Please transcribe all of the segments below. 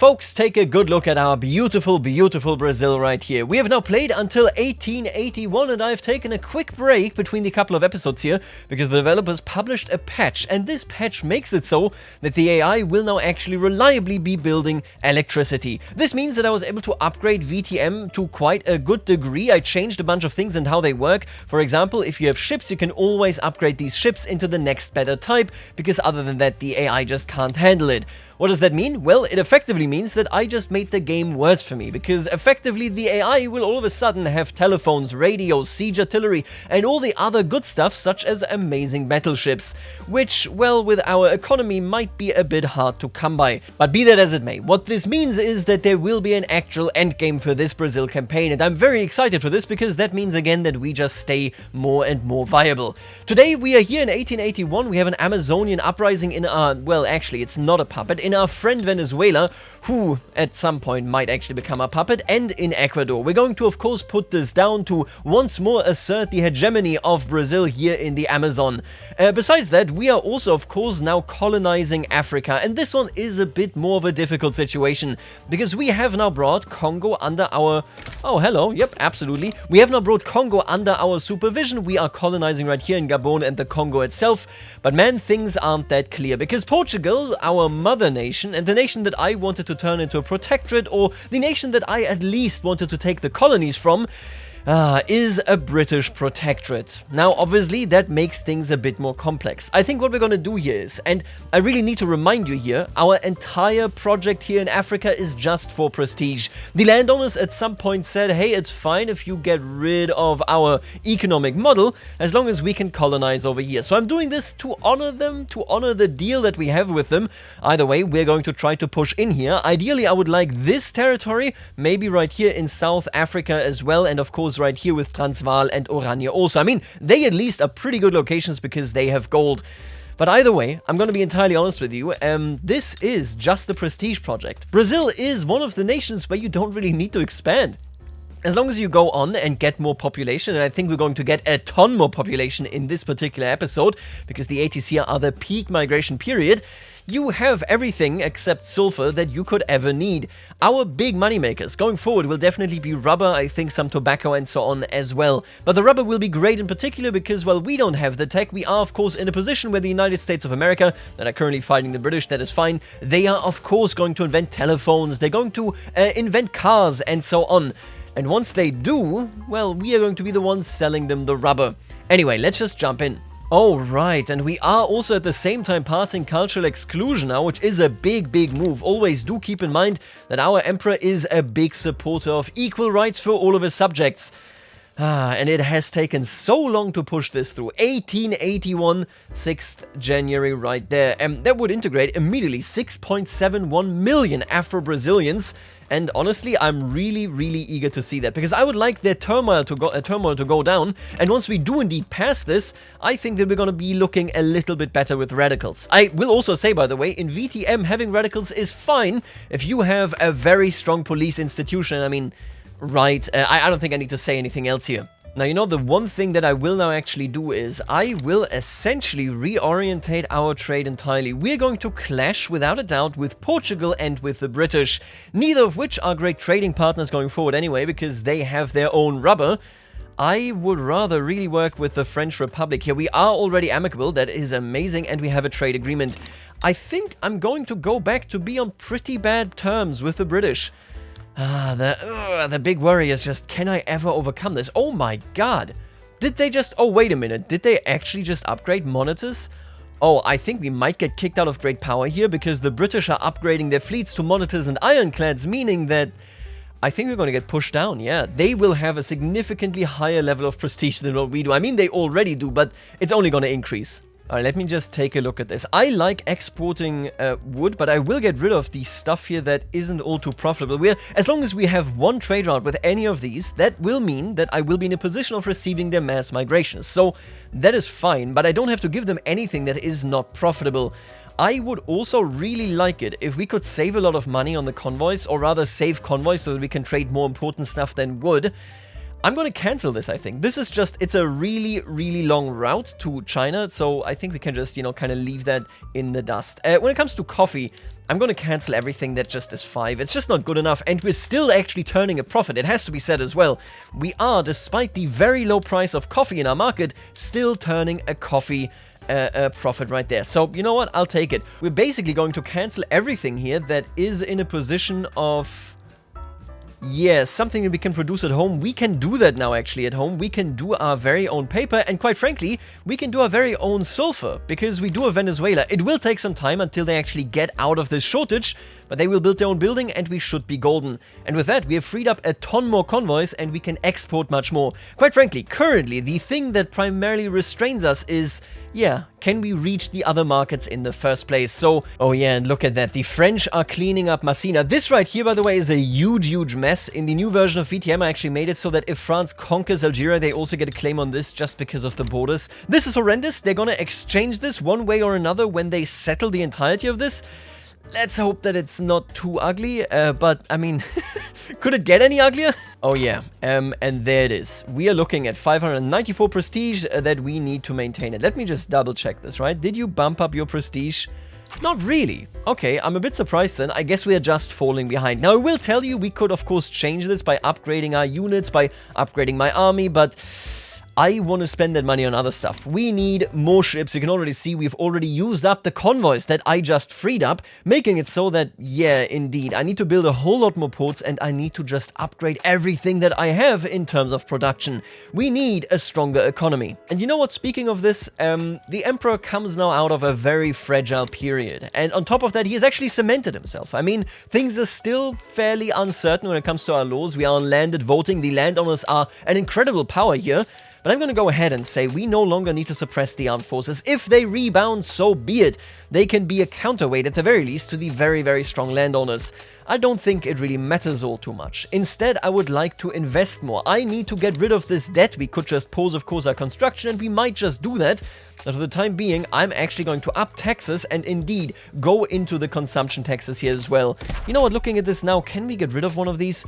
folks, take a good look at our beautiful, beautiful Brazil right here. We have now played until 1881 and I've taken a quick break between the couple of episodes here because the developers published a patch, and this patch makes it so that the AI will now actually reliably be building electricity. This means that I was able to upgrade VTM to quite a good degree. I changed a bunch of things and how they work. For example, if you have ships, you can always upgrade these ships into the next better type, because other than that, the AI just can't handle it. What does that mean? Well, it effectively means that I just made the game worse for me, because effectively the AI will all of a sudden have telephones, radios, siege artillery, and all the other good stuff such as amazing battleships, which, well, with our economy might be a bit hard to come by. But be that as it may, what this means is that there will be an actual endgame for this Brazil campaign, and I'm very excited for this because that means again that we just stay more and more viable. Today we are here in 1881, we have an Amazonian uprising in our, well, actually it's not a puppet, in our friend Venezuela, who at some point might actually become a puppet, and in Ecuador. We're going to of course put this down to once more assert the hegemony of Brazil here in the Amazon. Besides that, we are also of course now colonizing Africa, and this one is a bit more of a difficult situation because we have now brought Congo under our... Oh, hello, yep, absolutely. We have now brought Congo under our supervision. We are colonizing right here in Gabon and the Congo itself, but man, things aren't that clear because Portugal, our mother nation, and the nation that I wanted to turn into a protectorate, or the nation that I at least wanted to take the colonies from, is a British protectorate. Now, obviously, that makes things a bit more complex. I think what we're gonna do here is, and I really need to remind you here, our entire project here in Africa is just for prestige. The landowners at some point said, hey, it's fine if you get rid of our economic model, as long as we can colonize over here. So I'm doing this to honor them, to honor the deal that we have with them. Either way, we're going to try to push in here. Ideally, I would like this territory, maybe right here in South Africa as well, and of course right here with Transvaal and Oranje also. I mean, they at least are pretty good locations because they have gold. But either way, I'm going to be entirely honest with you, this is just a prestige project. Brazil is one of the nations where you don't really need to expand. As long as you go on and get more population, and I think we're going to get a ton more population in this particular episode, because the ATC are the peak migration period, you have everything except sulfur that you could ever need. Our big moneymakers going forward will definitely be rubber, I think some tobacco and so on as well. But the rubber will be great in particular because, well, we don't have the tech. We are, of course, in a position where the United States of America, that are currently fighting the British, that is fine. They are, of course, going to invent telephones. They're going to invent cars and so on. And once they do, well, we are going to be the ones selling them the rubber. Anyway, let's just jump in. Oh, right, and we are also at the same time passing cultural exclusion now, which is a big, big move. Always do keep in mind that our emperor is a big supporter of equal rights for all of his subjects. And it has taken so long to push this through. 1881, 6th January right there. That would integrate immediately 6.71 million Afro-Brazilians. And honestly, I'm really, really eager to see that, because I would like their turmoil to go down. And once we do indeed pass this, I think that we're going to be looking a little bit better with radicals. I will also say, by the way, in VTM, having radicals is fine if you have a very strong police institution. I mean, right, I don't think I need to say anything else here. Now, you know, the one thing that I will now actually do is I will essentially reorientate our trade entirely. We're going to clash, without a doubt, with Portugal and with the British, neither of which are great trading partners going forward anyway, because they have their own rubber. I would rather really work with the French Republic here. We are already amicable, that is amazing, and we have a trade agreement. I think I'm going to go back to be on pretty bad terms with the British. The big worry is just, can I ever overcome this? Oh my god! Did they just... Oh, wait a minute. Did they actually just upgrade monitors? Oh, I think we might get kicked out of great power here, because the British are upgrading their fleets to monitors and ironclads, meaning that I think we're going to get pushed down, yeah. They will have a significantly higher level of prestige than what we do. I mean, they already do, but it's only going to increase. Alright, let me just take a look at this. I like exporting wood, but I will get rid of the stuff here that isn't all too profitable. As long as we have one trade route with any of these, that will mean that I will be in a position of receiving their mass migrations. So that is fine, but I don't have to give them anything that is not profitable. I would also really like it if we could save a lot of money on the convoys, or rather save convoys so that we can trade more important stuff than wood. I'm going to cancel this, I think. This is just, it's a really, really long route to China, so I think we can just, you know, kind of leave that in the dust. When it comes to coffee, I'm gonna cancel everything that just is 5. It's just not good enough, and we're still actually turning a profit. It has to be said as well. We are, despite the very low price of coffee in our market, still turning a coffee profit right there. So, you know what? I'll take it. We're basically going to cancel everything here that is in a position of... yeah, something that we can produce at home. We can do that now actually at home. We can do our very own paper, and quite frankly, we can do our very own sulfur, because we do have Venezuela. It will take some time until they actually get out of this shortage, but they will build their own building and we should be golden. And with that, we have freed up a ton more convoys and we can export much more. Quite frankly, currently, the thing that primarily restrains us is... yeah, can we reach the other markets in the first place? So, oh yeah, and look at that. The French are cleaning up Messina. This right here, by the way, is a huge, huge mess. In the new version of VTM, I actually made it so that if France conquers Algeria, they also get a claim on this just because of the borders. This is horrendous. They're gonna exchange this one way or another when they settle the entirety of this. Let's hope that it's not too ugly, but, I mean, could it get any uglier? Oh yeah, and there it is. We are looking at 594 prestige that we need to maintain it. Let me just double check this, right? Did you bump up your prestige? Not really. Okay, I'm a bit surprised then. I guess we are just falling behind. Now, I will tell you, we could, of course, change this by upgrading our units, by upgrading my army, but... I want to spend that money on other stuff. We need more ships. You can already see we've already used up the convoys that I just freed up, making it so that, yeah, indeed, I need to build a whole lot more ports and I need to just upgrade everything that I have in terms of production. We need a stronger economy. And you know what, speaking of this, the Emperor comes now out of a very fragile period. And on top of that, he has actually cemented himself. I mean, things are still fairly uncertain when it comes to our laws. We are on landed voting. The landowners are an incredible power here. But I'm going to go ahead and say we no longer need to suppress the armed forces. If they rebound, so be it. They can be a counterweight at the very least to the very, very strong landowners. I don't think it really matters all too much. Instead, I would like to invest more. I need to get rid of this debt. We could just pause, of course, our construction, and we might just do that. But for the time being, I'm actually going to up taxes and indeed go into the consumption taxes here as well. You know what, looking at this now, can we get rid of one of these?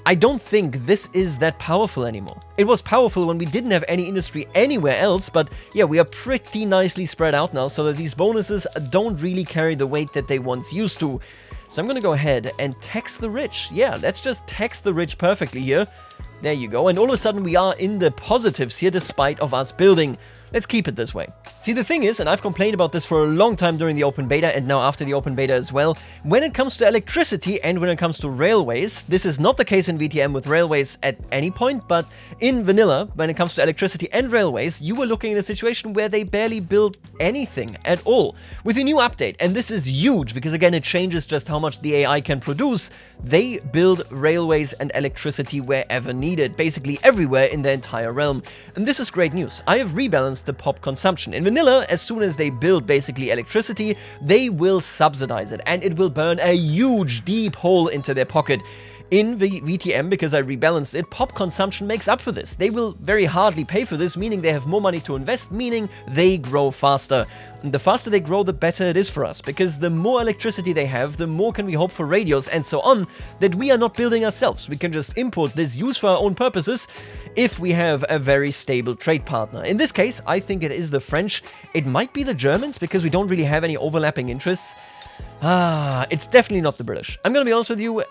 I don't think this is that powerful anymore. It was powerful when we didn't have any industry anywhere else, but yeah, we are pretty nicely spread out now so that these bonuses don't really carry the weight that they once used to. So I'm gonna go ahead and tax the rich. Yeah, let's just tax the rich perfectly here. There you go. And all of a sudden we are in the positives here despite of us building. Let's keep it this way. See, the thing is, and I've complained about this for a long time during the open beta and now after the open beta as well, when it comes to electricity and when it comes to railways, this is not the case in VTM with railways at any point, but in vanilla, when it comes to electricity and railways, you were looking at a situation where they barely built anything at all. With a new update, and this is huge because again, it changes just how much the AI can produce, they build railways and electricity wherever needed, basically everywhere in the entire realm. And this is great news. I have rebalanced the pop consumption. In vanilla, as soon as they build basically electricity, they will subsidize it and it will burn a huge deep hole into their pocket. In the VTM, because I rebalanced it, pop consumption makes up for this. They will very hardly pay for this, meaning they have more money to invest, meaning they grow faster. And the faster they grow, the better it is for us, because the more electricity they have, the more can we hope for radios and so on, that we are not building ourselves. We can just import this use for our own purposes if we have a very stable trade partner. In this case, I think it is the French. It might be the Germans, because we don't really have any overlapping interests. It's definitely not the British. I'm gonna be honest with you,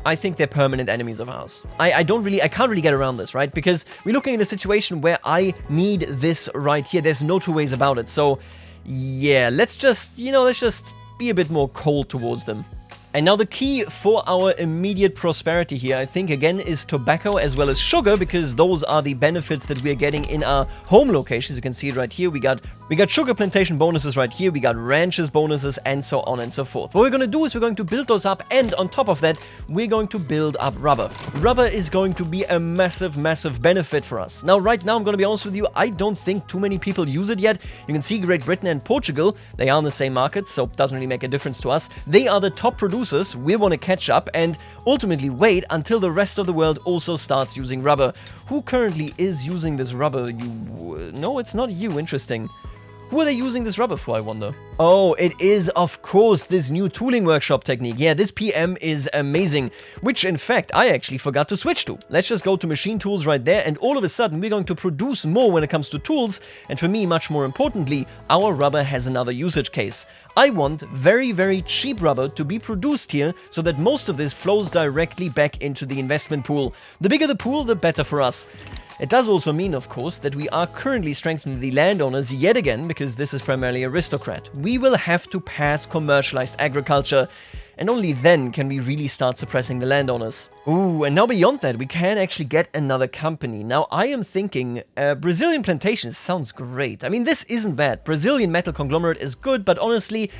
I think they're permanent enemies of ours. I can't really get around this, right? Because we're looking at a situation where I need this right here. There's no two ways about it. So, yeah, let's just be a bit more cold towards them. And now the key for our immediate prosperity here, I think, again, is tobacco as well as sugar, because those are the benefits that we are getting in our home locations. You can see it right here. We got sugar plantation bonuses right here. We got ranches bonuses and so on and so forth. What we're going to do is we're going to build those up, and on top of that, we're going to build up rubber. Rubber is going to be a massive, massive benefit for us. Now, right now, I'm going to be honest with you, I don't think too many people use it yet. You can see Great Britain and Portugal, they are in the same market, so it doesn't really make a difference to us. They are the top producers. We want to catch up and ultimately wait until the rest of the world also starts using rubber. Who currently is using this rubber? No, it's not you. Interesting. Who are they using this rubber for, I wonder? Oh, it is, of course, this new tooling workshop technique. Yeah, this PM is amazing, which, in fact, I actually forgot to switch to. Let's just go to machine tools right there, and all of a sudden, we're going to produce more when it comes to tools, and for me, much more importantly, our rubber has another usage case. I want very, very cheap rubber to be produced here so that most of this flows directly back into the investment pool. The bigger the pool, the better for us. It does also mean, of course, that we are currently strengthening the landowners yet again, because this is primarily aristocrat. We will have to pass commercialized agriculture, and only then can we really start suppressing the landowners. Ooh, and now beyond that, we can actually get another company. Now, I am thinking Brazilian plantations sounds great. I mean, this isn't bad. Brazilian metal conglomerate is good, but honestly,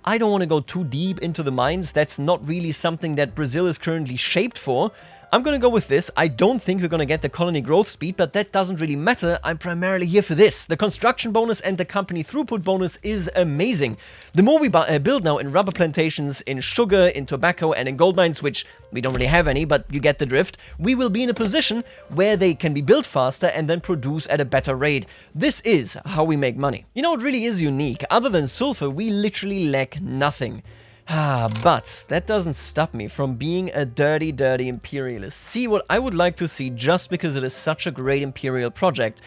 I don't want to go too deep into the mines. That's not really something that Brazil is currently shaped for. I'm gonna go with this. I don't think we're gonna get the colony growth speed, but that doesn't really matter. I'm primarily here for this. The construction bonus and the company throughput bonus is amazing. The more we build now in rubber plantations, in sugar, in tobacco, and in gold mines, which we don't really have any, but you get the drift, we will be in a position where they can be built faster and then produce at a better rate. This is how we make money. You know, it really is unique. Other than sulfur, we literally lack nothing. But that doesn't stop me from being a dirty, dirty imperialist. See, what I would like to see, just because it is such a great imperial project.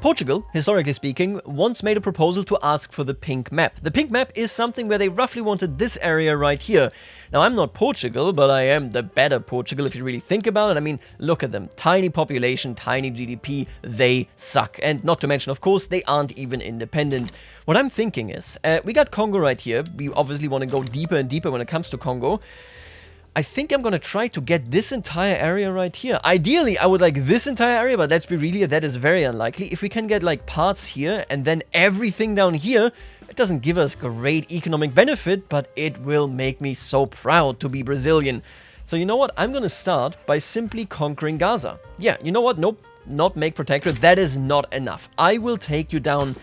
Portugal, historically speaking, once made a proposal to ask for the pink map. The pink map is something where they roughly wanted this area right here. Now, I'm not Portugal, but I am the better Portugal if you really think about it. I mean, look at them. Tiny population, tiny GDP, they suck. And not to mention, of course, they aren't even independent. What I'm thinking is, we got Congo right here. We obviously want to go deeper and deeper when it comes to Congo. I think I'm going to try to get this entire area right here. Ideally, I would like this entire area, but let's be real, that is very unlikely. If we can get like parts here and then everything down here, it doesn't give us great economic benefit, but it will make me so proud to be Brazilian. So you know what? I'm going to start by simply conquering Gaza. Yeah, you know what? Nope, not make protectorate. That is not enough. I will take you down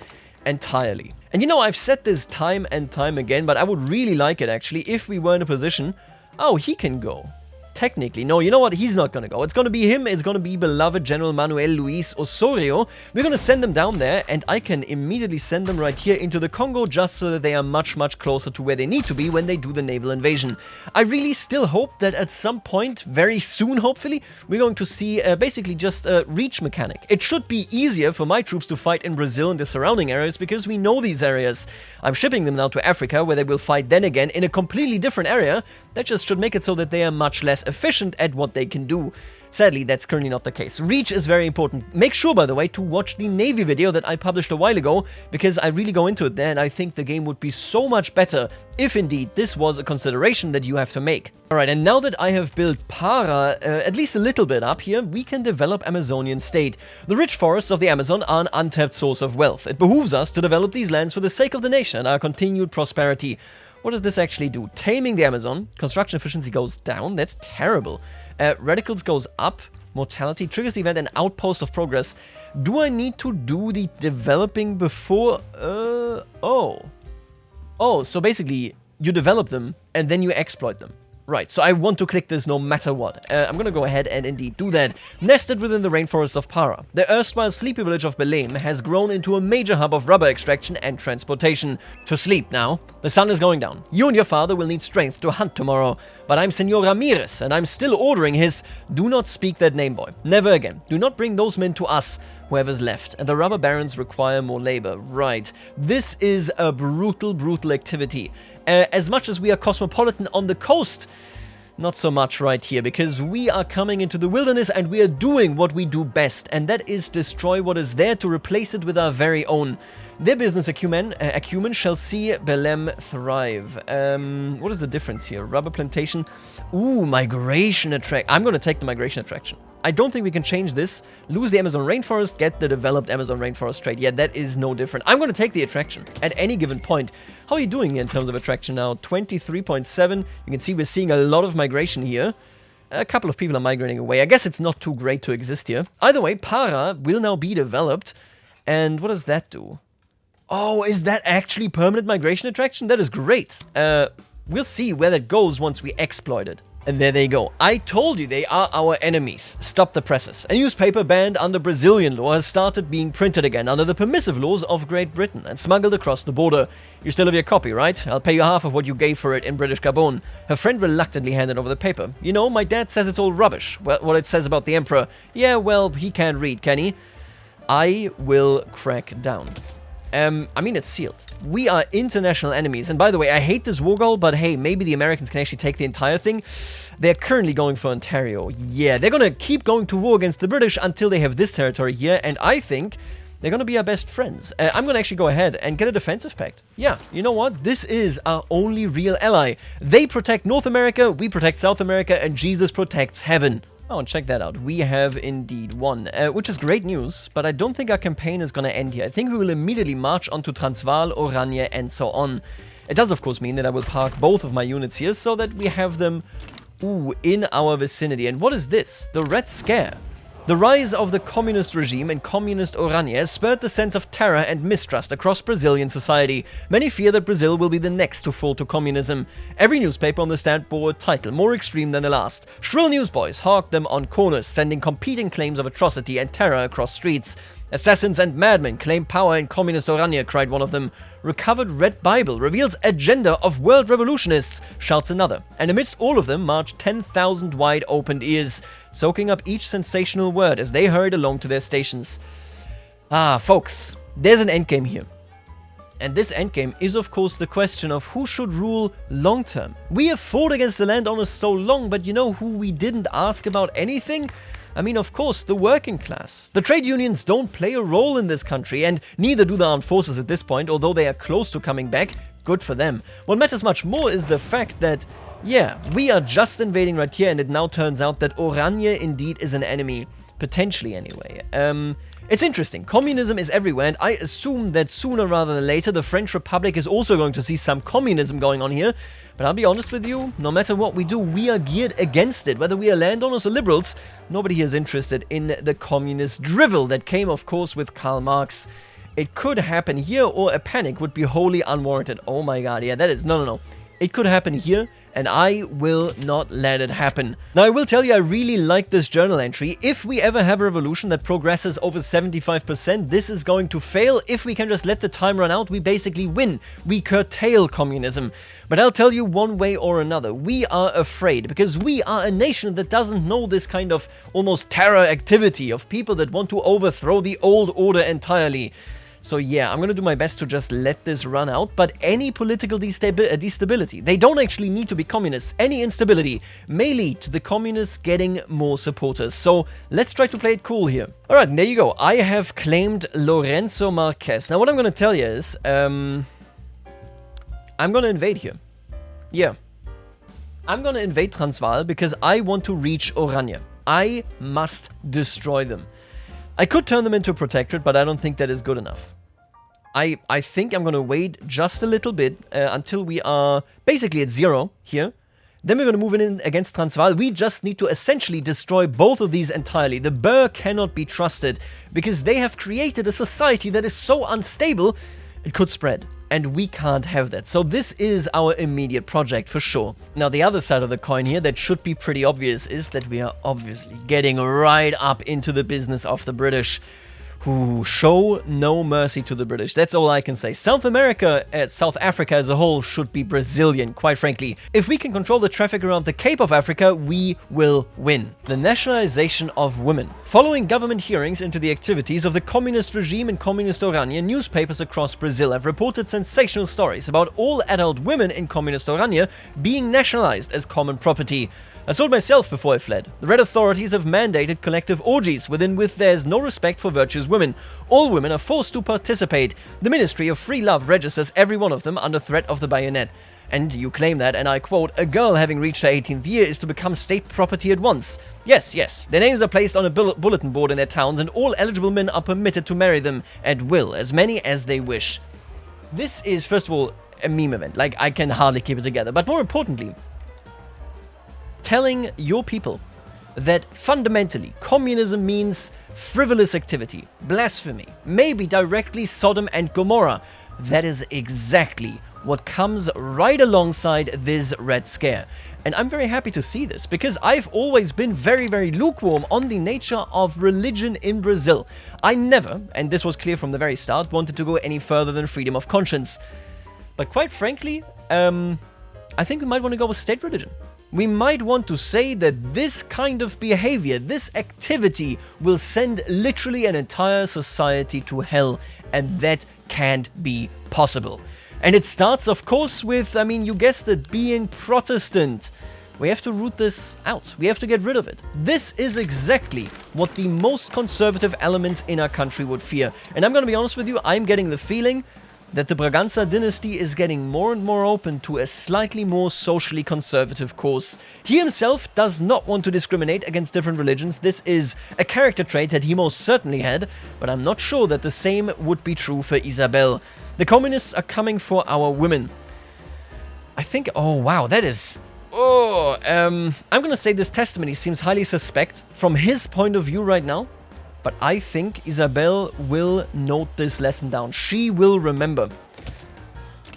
entirely. And you know, I've said this time and time again, but I would really like it actually if we were in a position. Oh, he can go. Technically, no, you know what? He's not gonna go. It's gonna be him. It's gonna be beloved General Manuel Luis Osorio. We're gonna send them down there, and I can immediately send them right here into the Congo just so that they are much, much closer to where they need to be when they do the naval invasion. I really still hope that at some point, very soon hopefully, we're going to see basically just a reach mechanic. It should be easier for my troops to fight in Brazil and the surrounding areas because we know these areas. I'm shipping them now to Africa where they will fight then again in a completely different area. That just should make it so that they are much less efficient at what they can do. Sadly, that's currently not the case. Reach is very important. Make sure, by the way, to watch the Navy video that I published a while ago, because I really go into it there, and I think the game would be so much better if indeed this was a consideration that you have to make. Alright, and now that I have built Para at least a little bit up here, we can develop Amazonian state. The rich forests of the Amazon are an untapped source of wealth. It behooves us to develop these lands for the sake of the nation and our continued prosperity. What does this actually do? Taming the Amazon. Construction efficiency goes down. That's terrible. Radicals goes up. Mortality triggers the event and outpost of progress. Do I need to do the developing before? Oh, so basically you develop them and then you exploit them. Right, so I want to click this no matter what. I'm gonna go ahead and indeed do that. Nested within the rainforests of Para, the erstwhile sleepy village of Belém has grown into a major hub of rubber extraction and transportation. To sleep now. The sun is going down. You and your father will need strength to hunt tomorrow. But I'm Senor Ramirez, and I'm still ordering his... Do not speak that name, boy. Never again. Do not bring those men to us. Whoever's left. And the rubber barons require more labor. Right. This is a brutal, brutal activity. As much as we are cosmopolitan on the coast, not so much right here, because we are coming into the wilderness and we are doing what we do best, and that is destroy what is there to replace it with our very own. Their business acumen shall see Belém thrive. What is the difference here? Rubber plantation. Ooh, migration attract. I'm going to take the migration attraction. I don't think we can change this. Lose the Amazon rainforest, get the developed Amazon rainforest trade. Yeah, that is no different. I'm going to take the attraction at any given point. How are you doing in terms of attraction now? 23.7. You can see we're seeing a lot of migration here. A couple of people are migrating away. I guess it's not too great to exist here. Either way, Para will now be developed. And what does that do? Oh, is that actually permanent migration attraction? That is great. We'll see where that goes once we exploit it. And there they go. I told you they are our enemies. Stop the presses. A newspaper banned under Brazilian law has started being printed again under the permissive laws of Great Britain and smuggled across the border. You still have your copy, right? I'll pay you half of what you gave for it in British Gabon. Her friend reluctantly handed over the paper. You know, my dad says it's all rubbish. What it says about the Emperor. Yeah, well, he can't read, can he? I will crack down. I mean, it's sealed. We are international enemies. And by the way, I hate this war goal, but hey, maybe the Americans can actually take the entire thing. They're currently going for Ontario. Yeah, they're gonna keep going to war against the British until they have this territory here. And I think they're gonna be our best friends. I'm gonna actually go ahead and get a defensive pact. Yeah, you know what? This is our only real ally. They protect North America, we protect South America, and Jesus protects heaven. Oh, and check that out. We have indeed won, which is great news, but I don't think our campaign is going to end here. I think we will immediately march on to Transvaal, Oranje, and so on. It does, of course, mean that I will park both of my units here so that we have them, in our vicinity. And what is this? The Red Scare. The rise of the communist regime in communist Oranje has spurred the sense of terror and mistrust across Brazilian society. Many fear that Brazil will be the next to fall to communism. Every newspaper on the stand bore a title more extreme than the last. Shrill newsboys hawked them on corners, sending competing claims of atrocity and terror across streets. Assassins and madmen claim power in communist Oranje, cried one of them. Recovered Red Bible reveals agenda of world revolutionists, shouts another. And amidst all of them marched 10,000 wide-opened ears, soaking up each sensational word as they hurried along to their stations. Ah, folks, there's an endgame here. And this endgame is, of course, the question of who should rule long-term. We have fought against the landowners so long, but you know who we didn't ask about anything? I mean, of course, the working class. The trade unions don't play a role in this country, and neither do the armed forces at this point, although they are close to coming back. Good for them. What matters much more is the fact that, yeah, we are just invading right here, and it now turns out that Oranje indeed is an enemy. Potentially, anyway. It's interesting. Communism is everywhere, and I assume that sooner rather than later, the French Republic is also going to see some communism going on here. But I'll be honest with you, no matter what we do, we are geared against it. Whether we are landowners or liberals, nobody here is interested in the communist drivel that came, of course, with Karl Marx. It could happen here, or a panic would be wholly unwarranted. Oh my god, yeah, that is... No. It could happen here, and I will not let it happen. Now, I will tell you, I really like this journal entry. If we ever have a revolution that progresses over 75%, this is going to fail. If we can just let the time run out, we basically win. We curtail communism. But I'll tell you one way or another, we are afraid, because we are a nation that doesn't know this kind of almost terror activity of people that want to overthrow the old order entirely. So yeah, I'm gonna do my best to just let this run out, but any political destability, they don't actually need to be communists, any instability may lead to the communists getting more supporters. So let's try to play it cool here. Alright, and there you go. I have claimed Lourenço Marques. Now what I'm gonna tell you is, I'm gonna invade here. Yeah. I'm gonna invade Transvaal because I want to reach Oranje. I must destroy them. I could turn them into a protectorate, but I don't think that is good enough. I think I'm going to wait just a little bit until we are basically at 0 here. Then we're going to move in against Transvaal. We just need to essentially destroy both of these entirely. The Boer cannot be trusted because they have created a society that is so unstable, it could spread. And we can't have that. So this is our immediate project for sure. Now the other side of the coin here that should be pretty obvious is that we are obviously getting right up into the business of the British, who show no mercy to the British. That's all I can say. South Africa as a whole should be Brazilian, quite frankly. If we can control the traffic around the Cape of Africa, we will win. The nationalization of women. Following government hearings into the activities of the communist regime in communist Oranje, newspapers across Brazil have reported sensational stories about all adult women in communist Oranje being nationalized as common property. I saw it myself before I fled. The Red authorities have mandated collective orgies within which there is no respect for virtuous women. All women are forced to participate. The Ministry of Free Love registers every one of them under threat of the bayonet. And you claim that, and I quote, a girl having reached her 18th year is to become state property at once. Yes, their names are placed on a bulletin board in their towns, and all eligible men are permitted to marry them at will, as many as they wish. This is, first of all, a meme event. Like, I can hardly keep it together. But more importantly, telling your people that fundamentally communism means frivolous activity, blasphemy, maybe directly Sodom and Gomorrah. That is exactly what comes right alongside this Red Scare. And I'm very happy to see this, because I've always been very, very lukewarm on the nature of religion in Brazil. I never, and this was clear from the very start, wanted to go any further than freedom of conscience. But quite frankly, I think we might want to go with state religion. We might want to say that this kind of behavior, this activity, will send literally an entire society to hell, and that can't be possible. And it starts, of course, with, I mean, you guessed it, being Protestant. We have to root this out. We have to get rid of it. This is exactly what the most conservative elements in our country would fear. And I'm going to be honest with you, I'm getting the feeling that the Braganza dynasty is getting more and more open to a slightly more socially conservative course. He himself does not want to discriminate against different religions. This is a character trait that he most certainly had, but I'm not sure that the same would be true for Isabel. The communists are coming for our women. I think, oh wow, that is... I'm gonna say this testimony seems highly suspect from his point of view right now, but I think Isabel will note this lesson down. She will remember.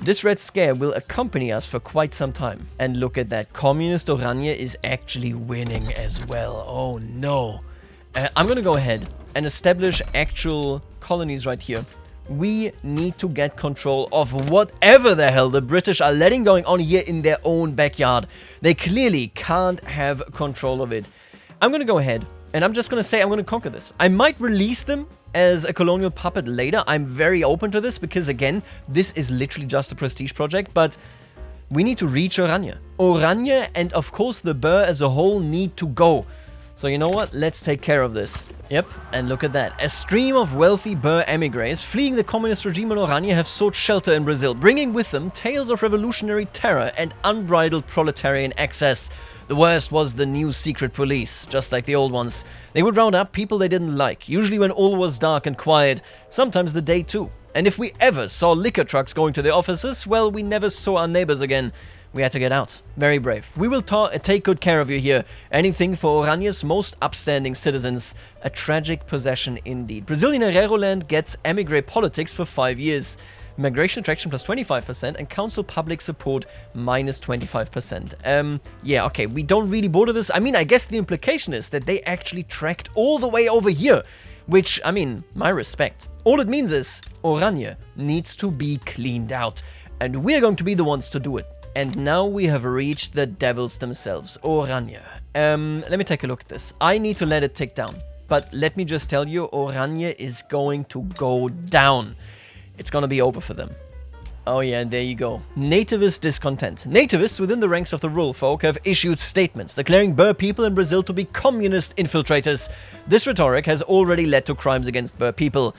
This Red Scare will accompany us for quite some time. And look at that, Communist Oranje is actually winning as well. Oh no. I'm gonna go ahead and establish actual colonies right here. We need to get control of whatever the hell the British are letting going on here in their own backyard. They clearly can't have control of it. I'm gonna go ahead and I'm just gonna say I'm gonna conquer this. I might release them as a colonial puppet later. I'm very open to this because, again, this is literally just a prestige project, but we need to reach Oranje. Oranje and, of course, the Boer as a whole need to go. So you know what? Let's take care of this. Yep, and look at that. A stream of wealthy Boer emigres fleeing the communist regime in Oranje have sought shelter in Brazil, bringing with them tales of revolutionary terror and unbridled proletarian excess. The worst was the new secret police, just like the old ones. They would round up people they didn't like, usually when all was dark and quiet, sometimes the day too. And if we ever saw liquor trucks going to the offices, well, we never saw our neighbors again. We had to get out. Very brave. We will take good care of you here. Anything for Oranje's most upstanding citizens. A tragic possession indeed. Brazilian Herero land gets emigre politics for 5 years. Migration attraction plus 25% and council public support minus 25%. Yeah, okay, we don't really border this. I mean, I guess the implication is that they actually tracked all the way over here. Which, I mean, my respect. All it means is Oranje needs to be cleaned out. And we're going to be the ones to do it. And now we have reached the devils themselves, Oranje. Let me take a look at this. I need to let it tick down. But let me just tell you, Oranje is going to go down. It's gonna be over for them. Oh yeah, and there you go. Nativist discontent. Nativists within the ranks of the rural folk have issued statements declaring Boer people in Brazil to be communist infiltrators. This rhetoric has already led to crimes against Boer people.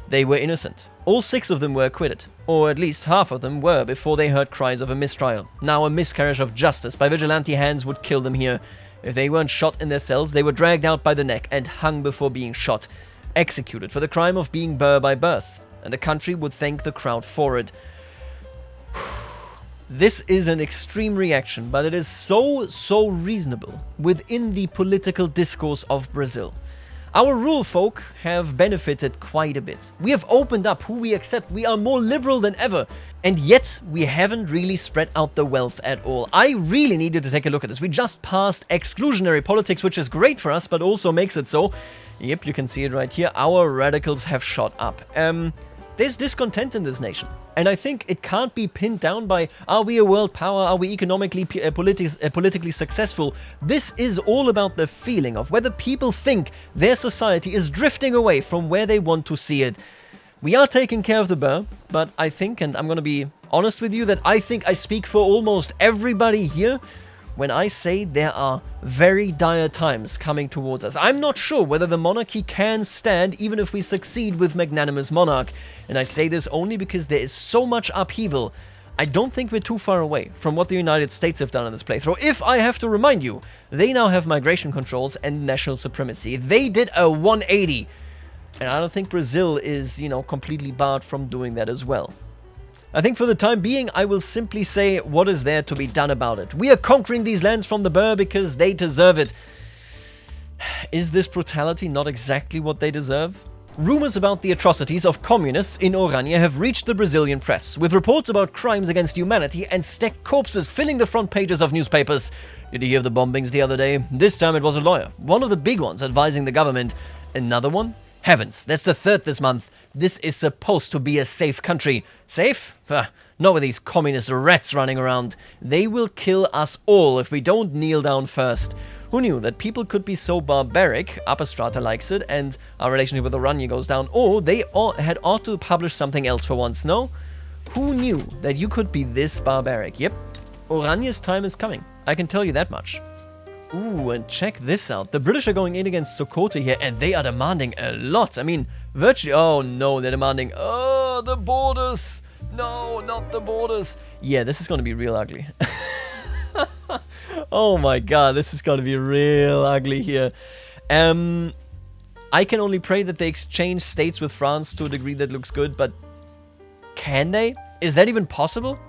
They were innocent. All 6 of them were acquitted, or at least half of them were before they heard cries of a mistrial. Now a miscarriage of justice by vigilante hands would kill them here. If they weren't shot in their cells, they were dragged out by the neck and hung before being shot, executed for the crime of being Boer by birth, and the country would thank the crowd for it. This is an extreme reaction, but it is so reasonable within the political discourse of Brazil. Our rural folk have benefited quite a bit. We have opened up who we accept. We are more liberal than ever. And yet, we haven't really spread out the wealth at all. I really needed to take a look at this. We just passed exclusionary politics, which is great for us, but also makes it so. Yep, you can see it right here. Our radicals have shot up. There's discontent in this nation. And I think it can't be pinned down by, are we a world power? Are we economically, politically successful? This is all about the feeling of whether people think their society is drifting away from where they want to see it. We are taking care of the Boer, but I think, and I'm going to be honest with you, that I think I speak for almost everybody here when I say there are very dire times coming towards us. I'm not sure whether the monarchy can stand even if we succeed with magnanimous monarch. And I say this only because there is so much upheaval. I don't think we're too far away from what the United States have done in this playthrough. If I have to remind you, they now have migration controls and national supremacy. They did a 180. And I don't think Brazil is, completely barred from doing that as well. I think for the time being, I will simply say what is there to be done about it. We are conquering these lands from the Boer because they deserve it. Is this brutality not exactly what they deserve? Rumors about the atrocities of communists in Oranje have reached the Brazilian press, with reports about crimes against humanity and stacked corpses filling the front pages of newspapers. Did you hear the bombings the other day? This time it was a lawyer, one of the big ones advising the government. Another one? Heavens, that's the third this month. This is supposed to be a safe country. Safe? Not with these communist rats running around. They will kill us all if we don't kneel down first. Who knew that people could be so barbaric? Upper strata likes it, and our relationship with Oranje goes down. Or they had ought to publish something else for once, no? Who knew that you could be this barbaric? Yep, Oranje's time is coming. I can tell you that much. Ooh, and check this out. The British are going in against Sokoto here, and they are demanding a lot. I mean, virtually... Oh, no, they're demanding... Oh, the borders! No, not the borders. Yeah, this is going to be real ugly. Oh my god, this is going to be real ugly here. I can only pray that they exchange states with France to a degree that looks good, but can they? Is that even possible?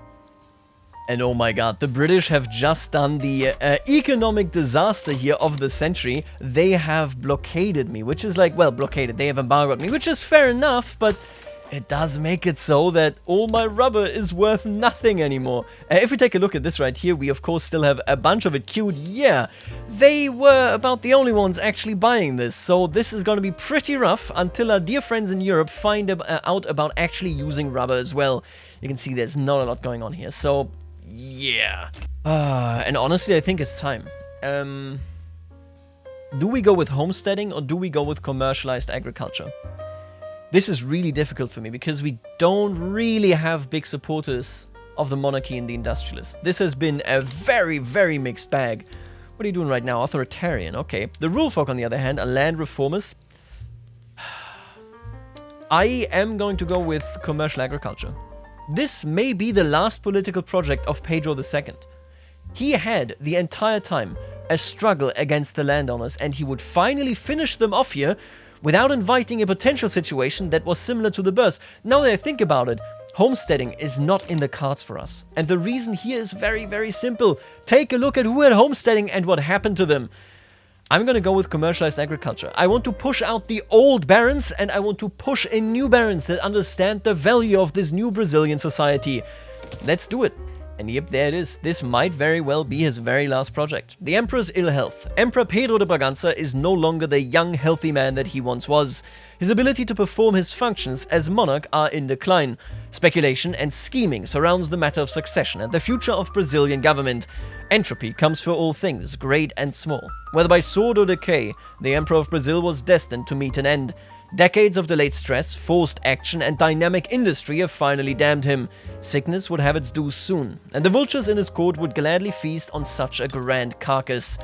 And oh my god, the British have just done the economic disaster here of the century. They have blockaded me, which is like, well, blockaded. They have embargoed me, which is fair enough, but it does make it so that all my rubber is worth nothing anymore. If we take a look at this right here, we of course still have a bunch of it queued. Yeah, they were about the only ones actually buying this. So this is going to be pretty rough until our dear friends in Europe find out about actually using rubber as well. You can see there's not a lot going on here. So, yeah. And honestly, I think it's time. Do we go with homesteading or do we go with commercialized agriculture? This is really difficult for me because we don't really have big supporters of the monarchy and the industrialists. This has been a very, very mixed bag. What are you doing right now? Authoritarian, okay. The rule folk, on the other hand, are land reformers. I am going to go with commercial agriculture. This may be the last political project of Pedro II. He had, the entire time, a struggle against the landowners, and he would finally finish them off here without inviting a potential situation that was similar to the BOERS. Now that I think about it, homesteading is not in the cards for us. And the reason here is very, very simple. Take a look at who had homesteading and what happened to them. I'm gonna go with commercialized agriculture. I want to push out the old barons and I want to push in new barons that understand the value of this new Brazilian society. Let's do it. And yep, there it is. This might very well be his very last project. The Emperor's ill health. Emperor Pedro de Bragança is no longer the young, healthy man that he once was. His ability to perform his functions as monarch are in decline. Speculation and scheming surrounds the matter of succession and the future of Brazilian government. Entropy comes for all things, great and small. Whether by sword or decay, the Emperor of Brazil was destined to meet an end. Decades of delayed stress, forced action, and dynamic industry have finally damned him. Sickness would have its due soon, and the vultures in his court would gladly feast on such a grand carcass.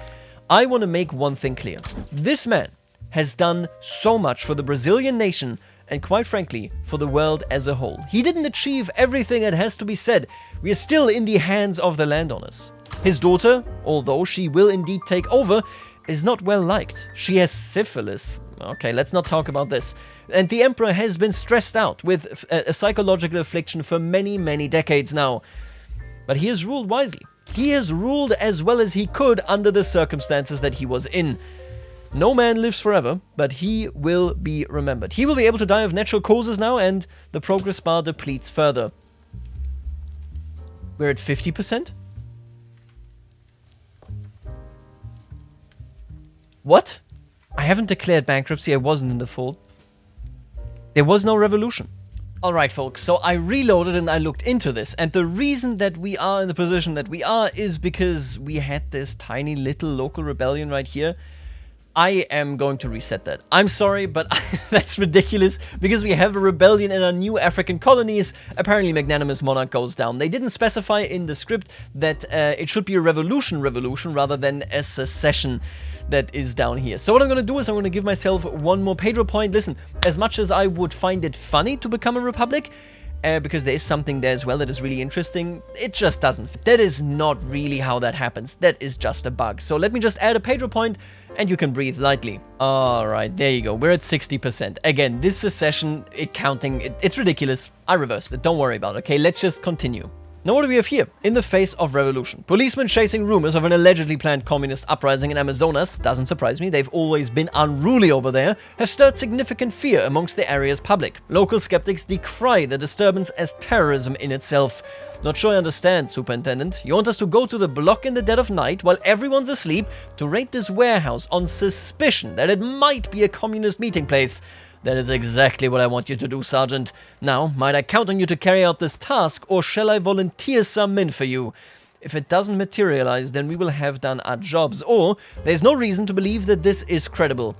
I want to make one thing clear. This man has done so much for the Brazilian nation, and quite frankly, for the world as a whole. He didn't achieve everything that has to be said. We are still in the hands of the landowners. His daughter, although she will indeed take over, is not well liked. She has syphilis. Okay, let's not talk about this. And the Emperor has been stressed out with a psychological affliction for many, many decades now. But he has ruled wisely. He has ruled as well as he could under the circumstances that he was in. No man lives forever, but he will be remembered. He will be able to die of natural causes now, and the progress bar depletes further. We're at 50%? What? I haven't declared bankruptcy, I wasn't in default. There was no revolution. Alright folks, so I reloaded and I looked into this, and the reason that we are in the position that we are is because we had this tiny little local rebellion right here. I am going to reset that. I'm sorry, but that's ridiculous, because we have a rebellion in our new African colonies. Apparently magnanimous monarch goes down. They didn't specify in the script that it should be a revolution rather than a secession that is down here. So what I'm going to do is I'm going to give myself one more Pedro point. Listen, as much as I would find it funny to become a republic, because there is something there as well that is really interesting, it just doesn't fit. That is not really how that happens. That is just a bug. So let me just add a Pedro point and you can breathe lightly. Alright, there you go. We're at 60%. Again, this secession, it's ridiculous. I reversed it. Don't worry about it, okay? Let's just continue. Now what do we have here? In the face of revolution. Policemen chasing rumors of an allegedly planned communist uprising in Amazonas, doesn't surprise me, they've always been unruly over there, have stirred significant fear amongst the area's public. Local skeptics decry the disturbance as terrorism in itself. Not sure I understand, Superintendent. You want us to go to the block in the dead of night while everyone's asleep to raid this warehouse on suspicion that it might be a communist meeting place? That is exactly what I want you to do, Sergeant. Now, might I count on you to carry out this task, or shall I volunteer some men for you? If it doesn't materialize, then we will have done our jobs, or there's no reason to believe that this is credible.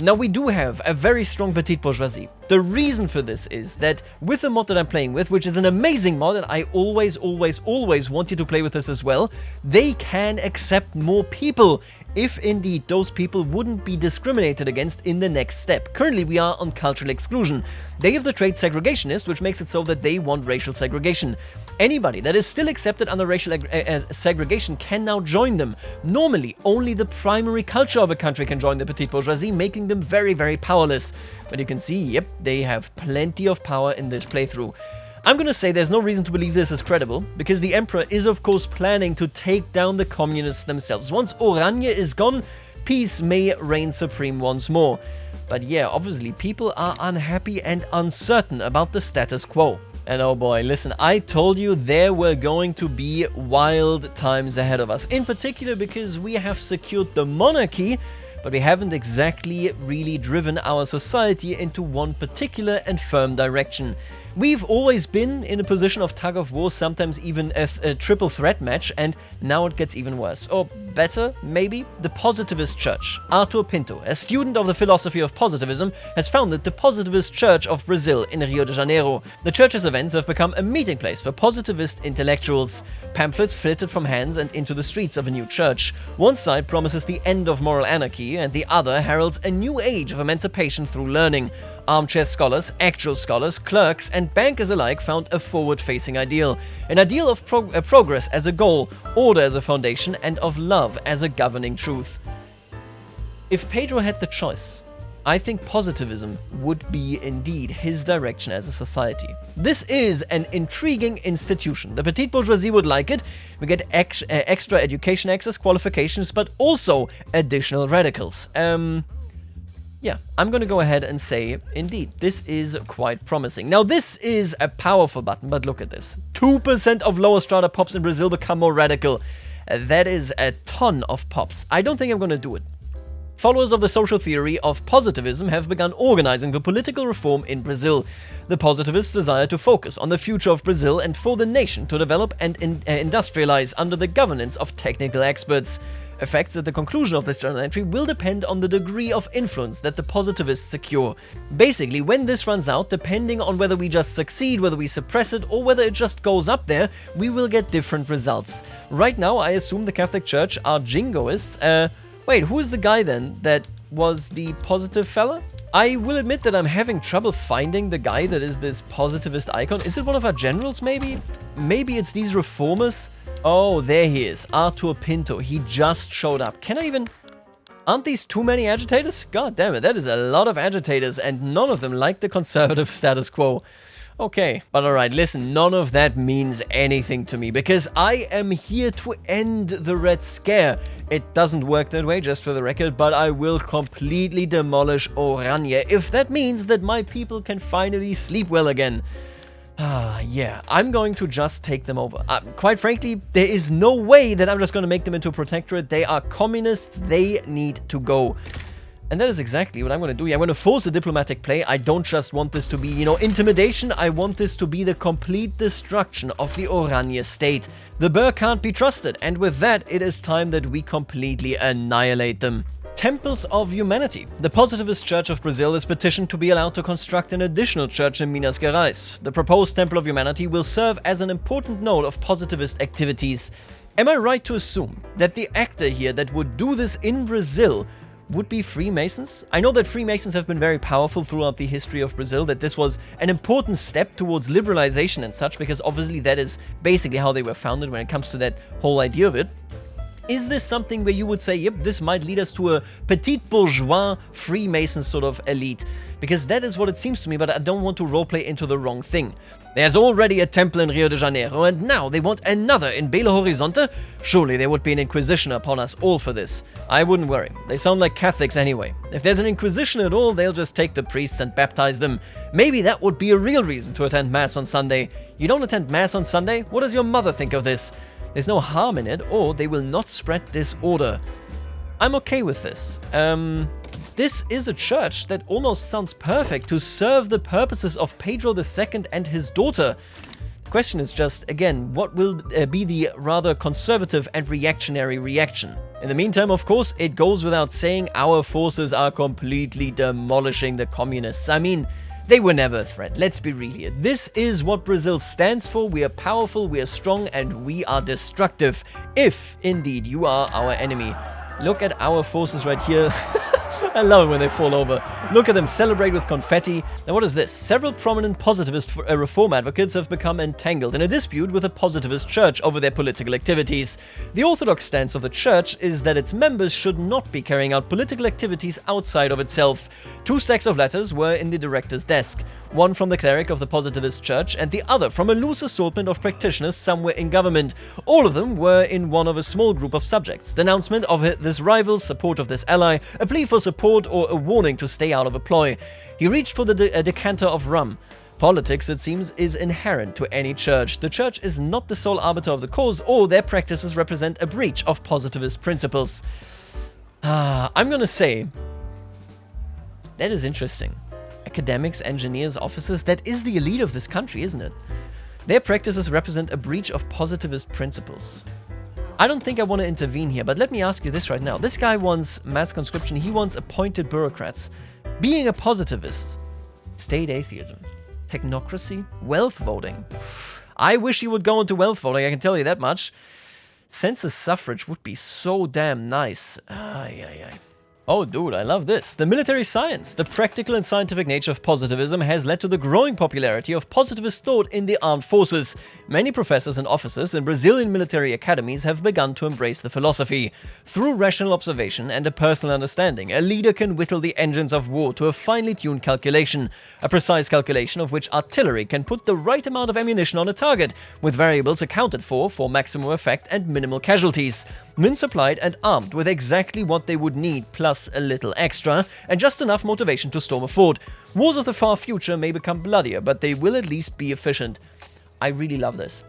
Now, we do have a very strong petite bourgeoisie. The reason for this is that with the mod that I'm playing with, which is an amazing mod, and I always want you to play with this as well, they can accept more people, if indeed those people wouldn't be discriminated against in the next step. Currently, we are on cultural exclusion. They have the trait segregationist, which makes it so that they want racial segregation. Anybody that is still accepted under racial segregation can now join them. Normally, only the primary culture of a country can join the petite bourgeoisie, making them very, very powerless. But you can see, yep, they have plenty of power in this playthrough. I'm gonna say there's no reason to believe this is credible, because the Emperor is of course planning to take down the communists themselves. Once Oranje is gone, peace may reign supreme once more. But yeah, obviously people are unhappy and uncertain about the status quo. And oh boy, listen, I told you there were going to be wild times ahead of us. In particular because we have secured the monarchy, but we haven't exactly really driven our society into one particular and firm direction. We've always been in a position of tug of war, sometimes even a triple threat match, and now it gets even worse. Or better, maybe? The Positivist Church. Arthur Pinto, a student of the philosophy of positivism, has founded the Positivist Church of Brazil in Rio de Janeiro. The church's events have become a meeting place for positivist intellectuals. Pamphlets flitted from hands and into the streets of a new church. One side promises the end of moral anarchy, and the other heralds a new age of emancipation through learning. Armchair scholars, actual scholars, clerks, and bankers alike found a forward-facing ideal. An ideal of progress as a goal, order as a foundation, and of love as a governing truth. If Pedro had the choice, I think positivism would be indeed his direction as a society. This is an intriguing institution. The petite bourgeoisie would like it. We get extra education access, qualifications, but also additional radicals. Yeah, I'm gonna go ahead and say, indeed, this is quite promising. Now, this is a powerful button, but look at this. 2% of lower strata pops in Brazil become more radical. That is a ton of pops. I don't think I'm gonna do it. Followers of the social theory of positivism have begun organizing for political reform in Brazil. The positivists desire to focus on the future of Brazil and for the nation to develop and industrialize under the governance of technical experts. Effects at the conclusion of this journal entry will depend on the degree of influence that the positivists secure. Basically, when this runs out, depending on whether we just succeed, whether we suppress it, or whether it just goes up there, we will get different results. Right now, I assume the Catholic Church are jingoists. Wait, who is the guy then that was the positive fella? I will admit that I'm having trouble finding the guy that is this positivist icon. Is it one of our generals, maybe? Maybe it's these reformers? Oh, there he is. Arthur Pinto. He just showed up. Can I even... Aren't these too many agitators? God damn it, that is a lot of agitators, and none of them like the conservative status quo. Okay, but alright, listen, none of that means anything to me, because I am here to end the Red Scare. It doesn't work that way, just for the record, but I will completely demolish Oranje if that means that my people can finally sleep well again. Yeah, I'm going to just take them over. Quite frankly, there is no way that I'm just going to make them into a protectorate. They are communists. They need to go. And that is exactly what I'm going to do. I'm going to force a diplomatic play. I don't just want this to be, intimidation. I want this to be the complete destruction of the Oranje state. The Boer can't be trusted. And with that, it is time that we completely annihilate them. Temples of Humanity. The Positivist Church of Brazil is petitioned to be allowed to construct an additional church in Minas Gerais. The proposed Temple of Humanity will serve as an important node of positivist activities. Am I right to assume that the actor here that would do this in Brazil would be Freemasons? I know that Freemasons have been very powerful throughout the history of Brazil, that this was an important step towards liberalization and such, because obviously that is basically how they were founded when it comes to that whole idea of it. Is this something where you would say, yep, this might lead us to a petite bourgeois Freemason sort of elite? Because that is what it seems to me, but I don't want to roleplay into the wrong thing. There's already a temple in Rio de Janeiro, and now they want another in Belo Horizonte? Surely there would be an inquisition upon us all for this. I wouldn't worry. They sound like Catholics anyway. If there's an inquisition at all, they'll just take the priests and baptize them. Maybe that would be a real reason to attend Mass on Sunday. You don't attend Mass on Sunday? What does your mother think of this? There's no harm in it, or they will not spread disorder. I'm okay with this. This is a church that almost sounds perfect to serve the purposes of Pedro II and his daughter. The question is just, again, what will be the rather conservative and reactionary reaction? In the meantime, of course, it goes without saying our forces are completely demolishing the communists. I mean, they were never a threat, let's be real here. This is what Brazil stands for. We are powerful, we are strong, and we are destructive. If, indeed, you are our enemy. Look at our forces right here. I love it when they fall over. Look at them celebrate with confetti. Now what is this? Several prominent positivist reform advocates have become entangled in a dispute with a positivist church over their political activities. The orthodox stance of the church is that its members should not be carrying out political activities outside of itself. 2 stacks of letters were in the director's desk. One from the cleric of the positivist church and the other from a loose assortment of practitioners somewhere in government. All of them were in one of a small group of subjects. Denouncement of this rival, support of this ally, a plea for support, or a warning to stay out of a ploy. He reached for the decanter of rum. Politics, it seems, is inherent to any church. The church is not the sole arbiter of the cause, or their practices represent a breach of positivist principles. I'm gonna say, that is interesting. Academics, engineers, officers, that is the elite of this country, isn't it? Their practices represent a breach of positivist principles. I don't think I want to intervene here, but let me ask you this right now. This guy wants mass conscription, he wants appointed bureaucrats. Being a positivist, state atheism, technocracy, wealth voting. I wish he would go into wealth voting, I can tell you that much. Census suffrage would be so damn nice. Oh, dude, I love this. The military science. The practical and scientific nature of positivism has led to the growing popularity of positivist thought in the armed forces. Many professors and officers in Brazilian military academies have begun to embrace the philosophy. Through rational observation and a personal understanding, a leader can whittle the engines of war to a finely tuned calculation. A precise calculation of which artillery can put the right amount of ammunition on a target, with variables accounted for maximum effect and minimal casualties. Men supplied and armed with exactly what they would need, plus a little extra, and just enough motivation to storm a fort. Wars of the far future may become bloodier, but they will at least be efficient. I really love this.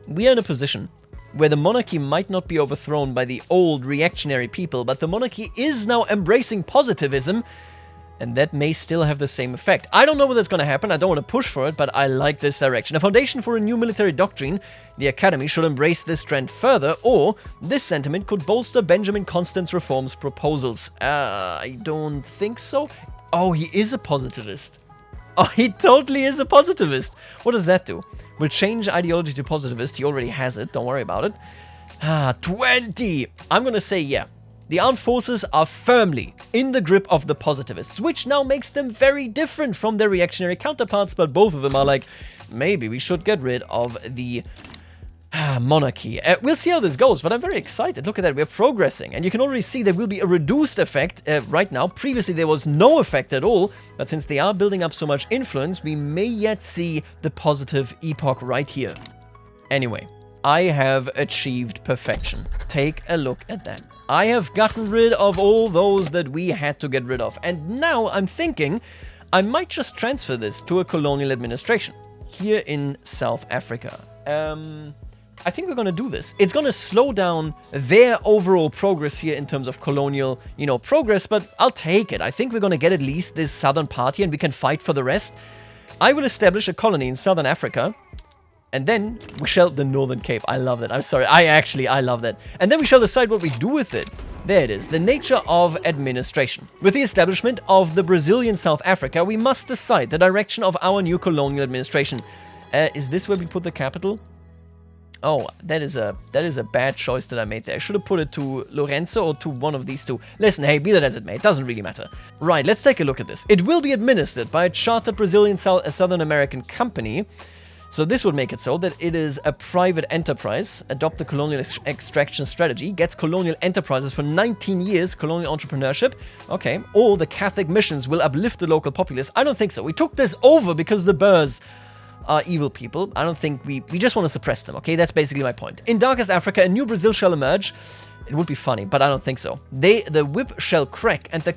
We are in a position where the monarchy might not be overthrown by the old reactionary people, but the monarchy is now embracing positivism, and that may still have the same effect. I don't know whether it's going to happen, I don't want to push for it, but I like this direction. A foundation for a new military doctrine, the Academy should embrace this trend further, or this sentiment could bolster Benjamin Constant's reforms proposals. I don't think so. Oh, he is a positivist. Oh, he totally is a positivist. What does that do? We'll change ideology to positivist. He already has it, don't worry about it. 20! I'm going to say yeah. The armed forces are firmly in the grip of the positivists, which now makes them very different from their reactionary counterparts, but both of them are like, maybe we should get rid of the monarchy. We'll see how this goes, but I'm very excited. Look at that, we're progressing, and you can already see there will be a reduced effect right now. Previously, there was no effect at all, but since they are building up so much influence, we may yet see the positive epoch right here. Anyway, I have achieved perfection. Take a look at that. I have gotten rid of all those that we had to get rid of. And now I'm thinking I might just transfer this to a colonial administration here in South Africa. I think we're going to do this. It's going to slow down their overall progress here in terms of colonial, progress, but I'll take it. I think we're going to get at least this southern part here and we can fight for the rest. I will establish a colony in Southern Africa. And then we shall, the Northern Cape, I love that, I'm sorry, I love that. And then we shall decide what we do with it. There it is, the nature of administration. With the establishment of the Brazilian South Africa, we must decide the direction of our new colonial administration. Is this where we put the capital? Oh, that is a bad choice that I made there. I should have put it to Lorenzo or to one of these two. Listen, hey, be that as it may, it doesn't really matter. Right, let's take a look at this. It will be administered by a chartered Brazilian Southern American company. So this would make it so that it is a private enterprise, adopt the colonial extraction strategy, gets colonial enterprises for 19 years, colonial entrepreneurship, okay, or the Catholic missions will uplift the local populace. I don't think so. We took this over because the BOERS. are evil people. I don't think we just want to suppress them, okay? That's basically my point. In Darkest Africa, a new Brazil shall emerge. It would be funny, but I don't think so. The whip shall crack and the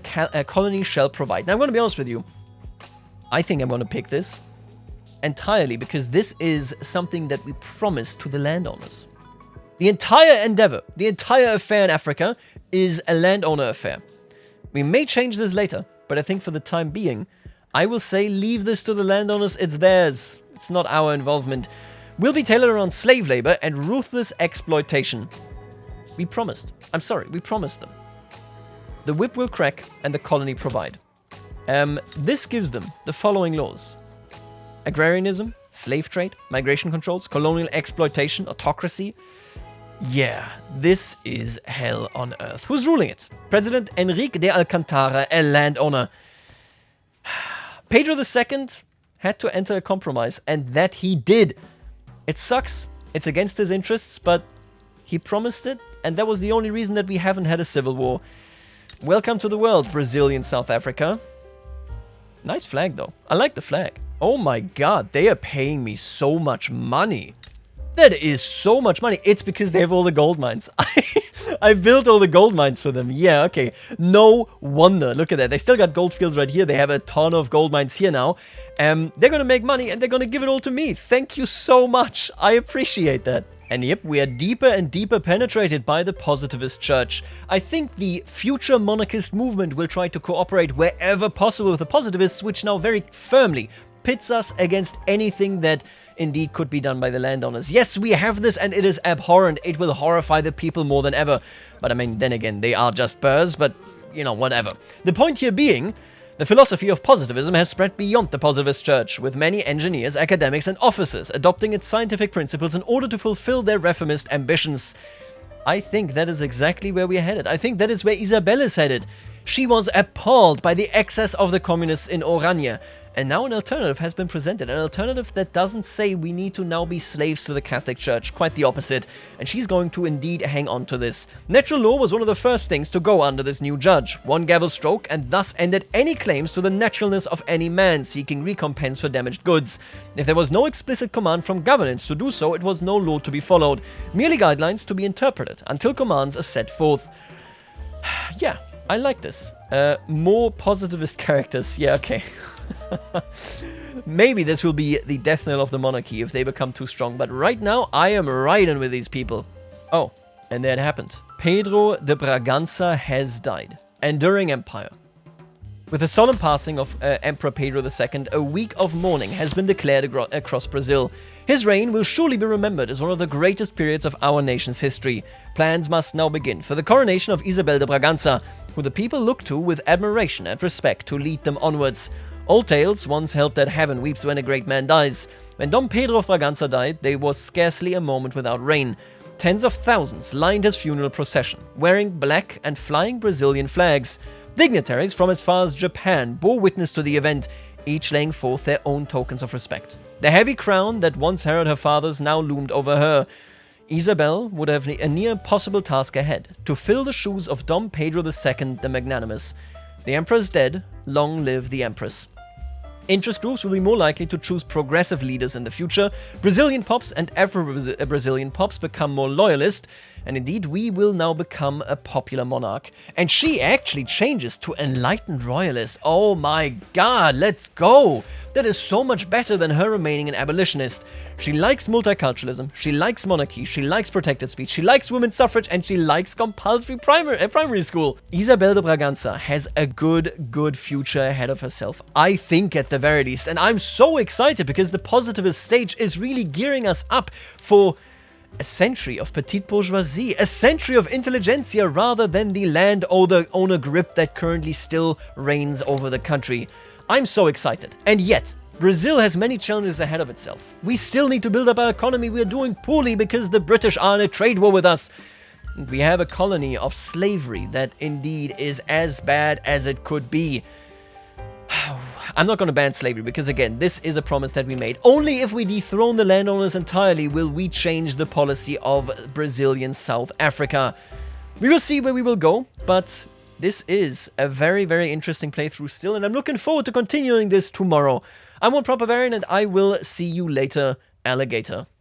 colony shall provide. Now, I'm going to be honest with you. I think I'm going to pick this entirely because this is something that we promised to the landowners. The entire endeavor, the entire affair in Africa is a landowner affair. We may change this later, but I think for the time being, I will say leave this to the landowners. It's theirs. It's not our involvement. We'll be tailored around slave labor and ruthless exploitation. We promised. I'm sorry, we promised them. The whip will crack and the colony provide. This gives them the following laws: agrarianism, slave trade, migration controls, colonial exploitation, autocracy. Yeah, this is hell on earth. Who's ruling it? President Enrique de Alcantara, a landowner. Pedro II had to enter a compromise, and that he did. It sucks. It's against his interests, but he promised it, and that was the only reason that we haven't had a civil war. Welcome to the world, Brazilian South Africa. Nice flag, though. I like the flag. Oh my god, they are paying me so much money. That is so much money. It's because they have all the gold mines. I built all the gold mines for them. Yeah, okay. No wonder. Look at that. They still got gold fields right here. They have a ton of gold mines here now. They're going to make money and they're going to give it all to me. Thank you so much. I appreciate that. And yep, we are deeper and deeper penetrated by the positivist church. I think the future monarchist movement will try to cooperate wherever possible with the positivists, which now very firmly pits us against anything that indeed could be done by the landowners. Yes, we have this and it is abhorrent. It will horrify the people more than ever. But I mean, then again, they are just BOERS, but, you know, whatever. The point here being, the philosophy of positivism has spread beyond the positivist church, with many engineers, academics, and officers adopting its scientific principles in order to fulfill their reformist ambitions. I think that is exactly where we are headed. I think that is where Isabel is headed. She was appalled by the excess of the communists in Oranje. And now an alternative has been presented, an alternative that doesn't say we need to now be slaves to the Catholic Church, quite the opposite, and she's going to indeed hang on to this. Natural law was one of the first things to go under this new judge, one gavel stroke, and thus ended any claims to the naturalness of any man seeking recompense for damaged goods. If there was no explicit command from governance to do so, it was no law to be followed, merely guidelines to be interpreted, until commands are set forth. Yeah, I like this. More positivist characters, yeah, okay. Maybe this will be the death knell of the monarchy if they become too strong, but right now I am riding with these people. Oh, and there it happened. Pedro de Bragança has died. Enduring empire. With the solemn passing of Emperor Pedro II, a week of mourning has been declared across Brazil. His reign will surely be remembered as one of the greatest periods of our nation's history. Plans must now begin for the coronation of Isabel de Bragança, who the people look to with admiration and respect to lead them onwards. Old tales once held that heaven weeps when a great man dies. When Dom Pedro of Bragança died, there was scarcely a moment without rain. Tens of thousands lined his funeral procession, wearing black and flying Brazilian flags. Dignitaries from as far as Japan bore witness to the event, each laying forth their own tokens of respect. The heavy crown that once heralded her fathers now loomed over her. Isabel would have a near impossible task ahead, to fill the shoes of Dom Pedro II the Magnanimous. The emperor is dead, long live the empress. Interest groups will be more likely to choose progressive leaders in the future. Brazilian pops and Afro-Brazilian pops become more loyalist, and indeed we will now become a popular monarch. And she actually changes to enlightened royalist. Oh my god, let's go! That is so much better than her remaining an abolitionist. She likes multiculturalism, she likes monarchy, she likes protected speech, she likes women's suffrage, and she likes compulsory primary school. Isabel de Bragança has a good future ahead of herself, I think at the very least. And I'm so excited because the positivist stage is really gearing us up for a century of petite bourgeoisie, a century of intelligentsia rather than the landowner grip that currently still reigns over the country. I'm so excited. And yet, Brazil has many challenges ahead of itself. We still need to build up our economy. We are doing poorly because the British are in a trade war with us. We have a colony of slavery that indeed is as bad as it could be. I'm not going to ban slavery because, again, this is a promise that we made. Only if we dethrone the landowners entirely will we change the policy of Brazilian South Africa. We will see where we will go, but this is a very interesting playthrough still, and I'm looking forward to continuing this tomorrow. I'm One Proper Varian, and I will see you later, alligator.